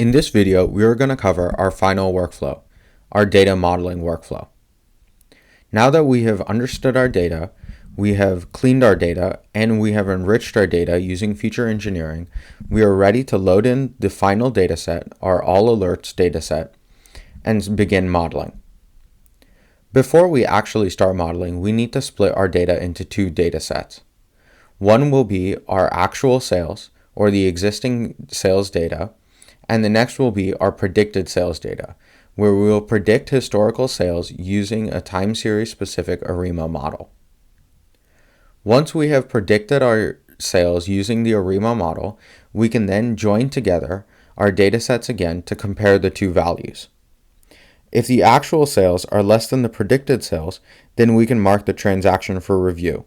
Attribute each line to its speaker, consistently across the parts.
Speaker 1: In this video, we are going to cover our final workflow, our data modeling workflow. Now that we have understood our data, we have cleaned our data, and we have enriched our data using feature engineering, we are ready to load in the final dataset, our all alerts dataset, and begin modeling. Before we actually start modeling, we need to split our data into two datasets. One will be our actual sales, or the existing sales data, and the next will be our predicted sales data, where we will predict historical sales using a time series specific ARIMA model. Once we have predicted our sales using the ARIMA model, we can then join together our datasets again to compare the two values. If the actual sales are less than the predicted sales, then we can mark the transaction for review.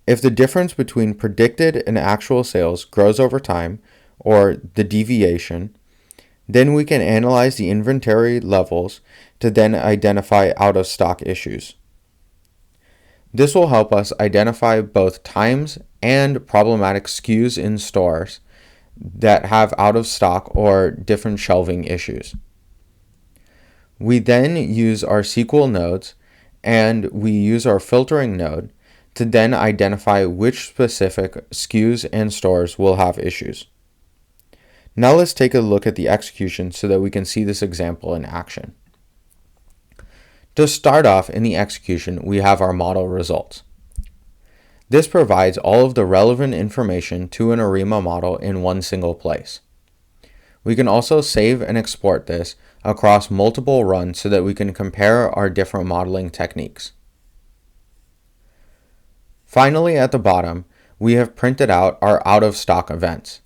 Speaker 1: If the difference between predicted and actual sales grows over time, or the deviation, then we can analyze the inventory levels to then identify out-of-stock issues. This will help us identify both times and problematic SKUs in stores that have out-of-stock or different shelving issues. We then use our SQL nodes and we use our filtering node to then identify which specific SKUs and stores will have issues. Now let's take a look at the execution so that we can see this example in action. To start off in the execution, we have our model results. This provides all of the relevant information to an ARIMA model in one single place. We can also save and export this across multiple runs so that we can compare our different modeling techniques. Finally, at the bottom, we have printed out our out-of-stock events.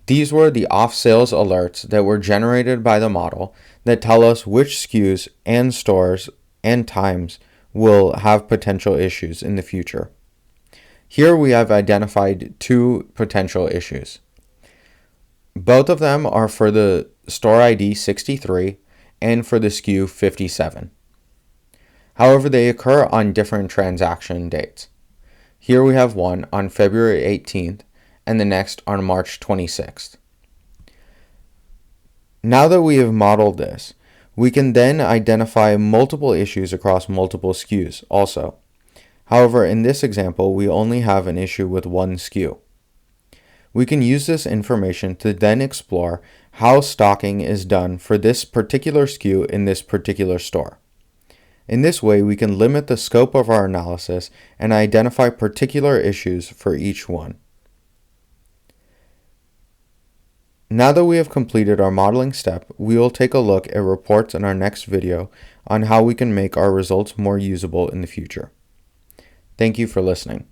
Speaker 1: These were the off-sales alerts that were generated by the model that tell us which SKUs and stores and times will have potential issues in the future. Here we have identified two potential issues. Both of them are for the store ID 63 and for the SKU 57. However, they occur on different transaction dates. Here we have one on February 18th and the next on March 26th. Now that we have modeled this, we can then identify multiple issues across multiple SKUs also. However, in this example, we only have an issue with one SKU. We can use this information to then explore how stocking is done for this particular SKU in this particular store. In this way, we can limit the scope of our analysis and identify particular issues for each one. Now that we have completed our modeling step, we will take a look at reports in our next video on how we can make our results more usable in the future. Thank you for listening.